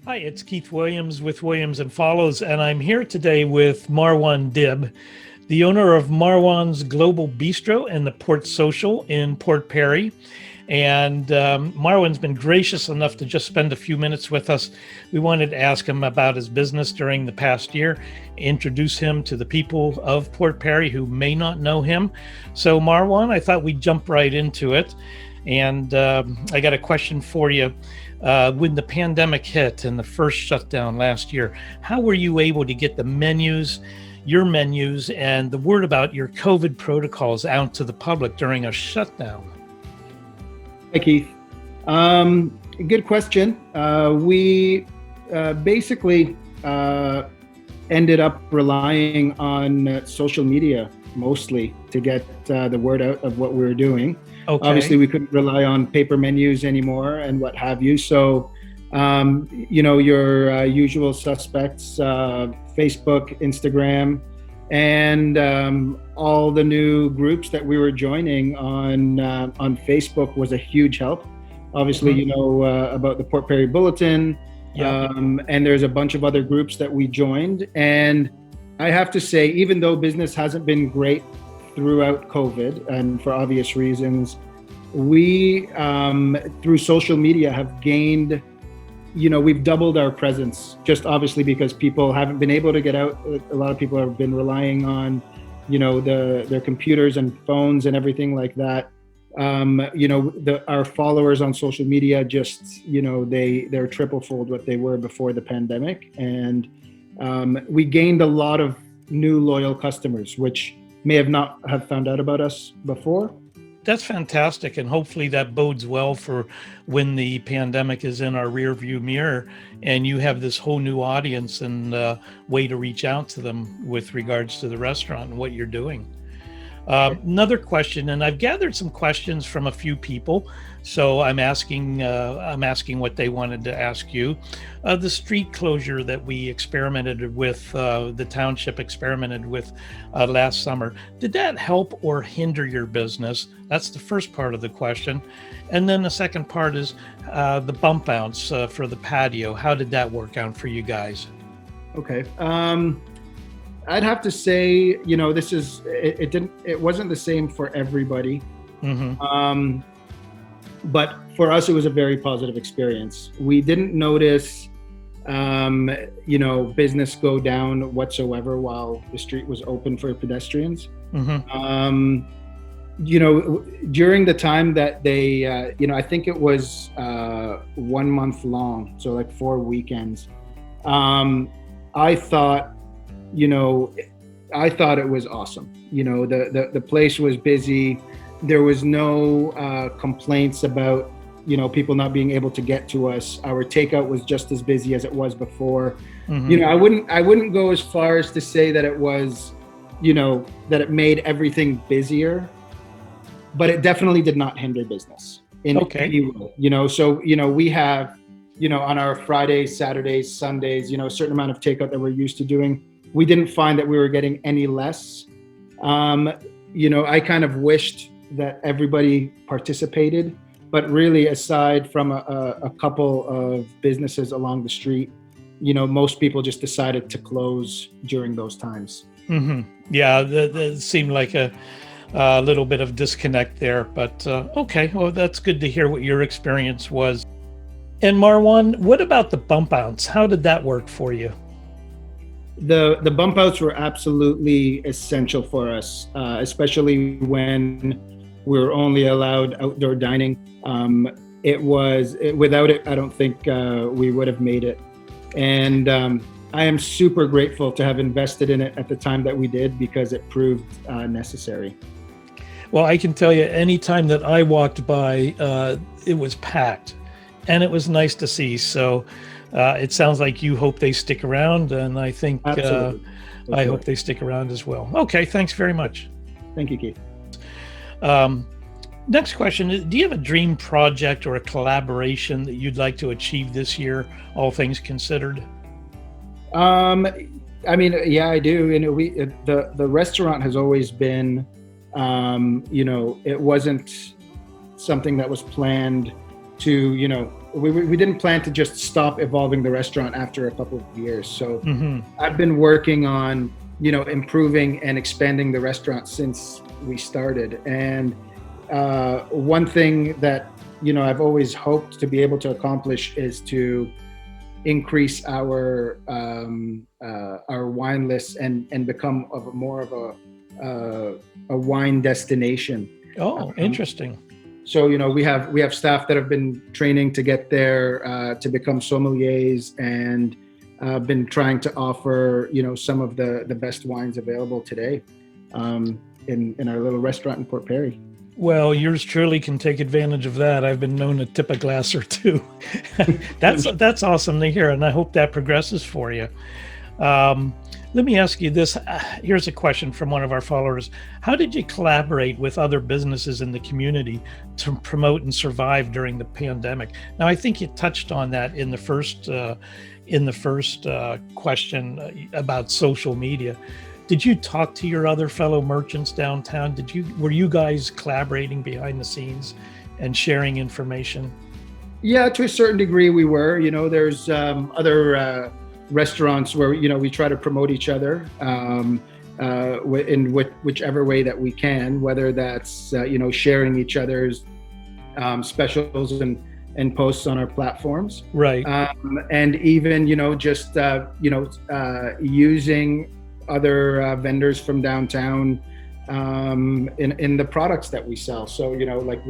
Hi, it's Keith Williams with Williams and Follows, and I'm here today with Marwan Dib, the owner of Marwan's Global Bistro and the Port Social in Port Perry. And Marwan's been gracious enough to just spend a few minutes with us. We wanted to ask him about his business during the past year, introduce him to the people of Port Perry who may not know him. So Marwan, I thought we'd jump right into it. And I got a question for you. When the pandemic hit and the first shutdown last year, how were you able to get the menus, your menus, and the word about your COVID protocols out to the public during a shutdown? Hi, Keith. Good question. We basically ended up relying on social media mostly to get the word out of what we were doing. Okay. Obviously, we couldn't rely on paper menus anymore and what have you. So, your usual suspects, Facebook, Instagram, and all the new groups that we were joining on Facebook was a huge help. Obviously, about the Port Perry Bulletin, and there's a bunch of other groups that we joined. And I have to say, even though business hasn't been great throughout COVID, and for obvious reasons, we, through social media, have gained, we've doubled our presence, just obviously because people haven't been able to get out. A lot of people have been relying on, their computers and phones and everything like that. Our followers on social media just, they're triple-fold what they were before the pandemic. And we gained a lot of new loyal customers, which may have not have found out about us before. That's fantastic. And hopefully that bodes well for when the pandemic is in our rear view mirror and you have this whole new audience and way to reach out to them with regards to the restaurant and what you're doing. Another question, and I've gathered some questions from a few people, so I'm asking what they wanted to ask you. The street closure that we experimented with, the township experimented with last summer, did that help or hinder your business? That's the first part of the question. And then the second part is the Bumpouts for the patio. How did that work out for you guys? Okay. I'd have to say, it wasn't the same for everybody. Mm-hmm. But for us, it was a very positive experience. We didn't notice, business go down whatsoever while the street was open for pedestrians. Mm-hmm. During the time that they, I think it was 1 month long, so like 4 weekends. I thought it was awesome. The place was busy. There was no complaints about, people not being able to get to us. Our takeout was just as busy as it was before. Mm-hmm. I wouldn't go as far as to say that it was, that it made everything busier, but it definitely did not hinder business in any way. So, we have, on our Fridays, Saturdays, Sundays, a certain amount of takeout that we're used to doing. We didn't find that we were getting any less. I kind of wished that everybody participated, but really aside from a couple of businesses along the street, most people just decided to close during those times. Mm-hmm. Yeah, that seemed like a little bit of disconnect there, but okay. Well, that's good to hear what your experience was. And Marwan, what about the Bumpouts? How did that work for you? The Bumpouts were absolutely essential for us, especially when we were only allowed outdoor dining. Without it, I don't think we would have made it. And I am super grateful to have invested in it at the time that we did, because it proved necessary. Well, I can tell you, anytime that I walked by, it was packed, and it was nice to see. So it sounds like you hope they stick around, and I think I hope they stick around as well. Okay, thanks very much. Thank you, Keith. Next question is, do you have a dream project or a collaboration that you'd like to achieve this year, all things considered? Yeah, I do. The restaurant has always been, it wasn't something that was planned to, we didn't plan to just stop evolving the restaurant after a couple of years. So Mm-hmm. I've been working on, improving and expanding the restaurant since we started. And one thing that, I've always hoped to be able to accomplish is to increase our wine list and become more of a wine destination. Oh, interesting. So we have staff that have been training to get there to become sommeliers, and been trying to offer some of the best wines available today in our little restaurant in Port Perry. Well, yours truly can take advantage of that. I've been known to tip a glass or two. That's awesome to hear, and I hope that progresses for you. Let me ask you this. Here's a question from one of our followers. How did you collaborate with other businesses in the community to promote and survive during the pandemic? Now, I think you touched on that in the first question about social media. Did you talk to your other fellow merchants downtown? Were you guys collaborating behind the scenes and sharing information? Yeah, to a certain degree we were. There's other restaurants where we try to promote each other in whichever way that we can, whether that's sharing each other's specials and posts on our platforms, right? And even just using other vendors from downtown in the products that we sell. So like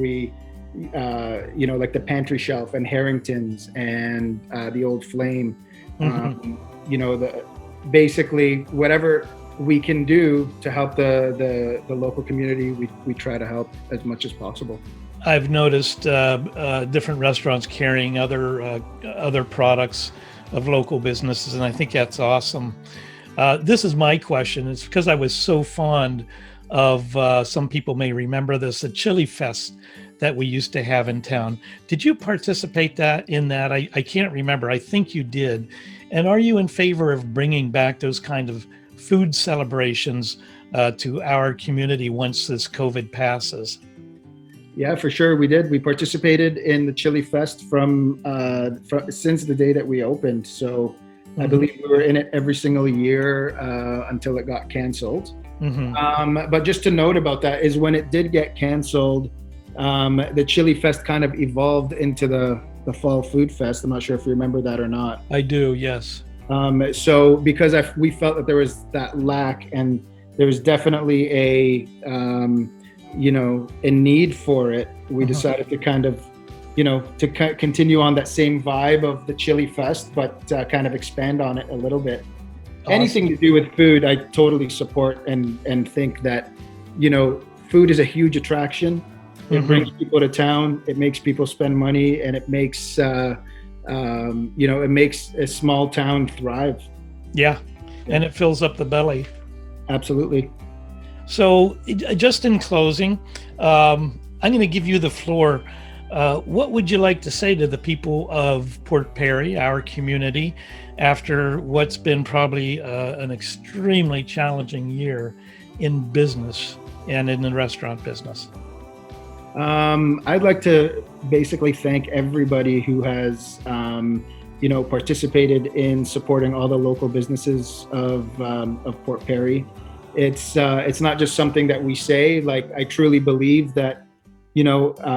the pantry shelf and Harrington's and the Old Flame. Mm-hmm. Basically whatever we can do to help the local community, we try to help as much as possible. I've noticed different restaurants carrying other products of local businesses, and I think that's awesome. This is my question. It's because I was so fond of, some people may remember this, a Chili Fest that we used to have in town. Did you participate in that? I can't remember. I think you did. And are you in favor of bringing back those kind of food celebrations to our community once this COVID passes? Yeah, for sure. We did. We participated in the Chili Fest from since the day that we opened. So I believe we were in it every single year until it got canceled. Mm-hmm. But just to note about that is when it did get canceled, the Chili Fest kind of evolved into the Fall Food Fest. I'm not sure if you remember that or not. I do, yes. So because we felt that there was that lack, and there was definitely a need for it, we decided to kind of continue on that same vibe of the Chili Fest, but kind of expand on it a little bit. Awesome. Anything to do with food, I totally support and think that, food is a huge attraction. It brings people to town. It makes people spend money, and it makes, it makes a small town thrive. Yeah. And it fills up the belly. Absolutely. So just in closing, I'm going to give you the floor. What would you like to say to the people of Port Perry, our community, after what's been probably an extremely challenging year in business and in the restaurant business? I'd like to basically thank everybody who has, participated in supporting all the local businesses of Port Perry. It's not just something that we say. Like, I truly believe that, the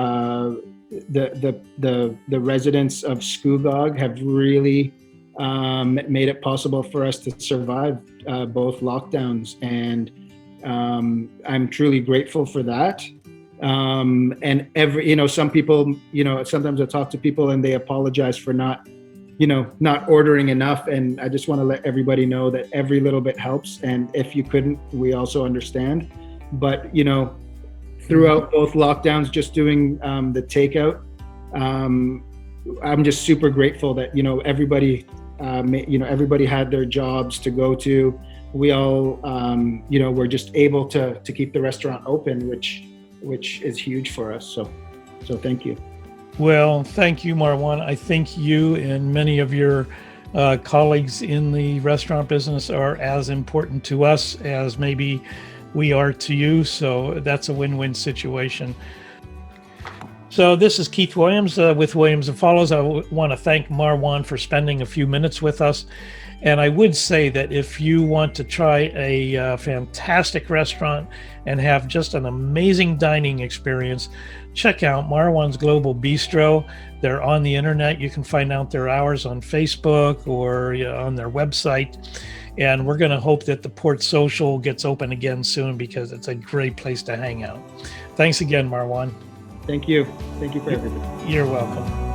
residents of Scugog have really made it possible for us to survive both lockdowns, and I'm truly grateful for that. And some people, sometimes I talk to people and they apologize for not ordering enough. And I just want to let everybody know that every little bit helps. And if you couldn't, we also understand. But, throughout both lockdowns, just doing the takeout, I'm just super grateful that, everybody, everybody had their jobs to go to. We all, were just able to keep the restaurant open, which is huge for us. So thank you. Well, thank you, Marwan. I think you and many of your colleagues in the restaurant business are as important to us as maybe we are to you. So that's a win-win situation. So this is Keith Williams with Williams and Follows. I want to thank Marwan for spending a few minutes with us. And I would say that if you want to try a fantastic restaurant and have just an amazing dining experience, check out Marwan's Global Bistro. They're on the internet. You can find out their hours on Facebook or on their website. And we're going to hope that the Port Social gets open again soon because it's a great place to hang out. Thanks again, Marwan. Thank you. Thank you for everything. You're welcome.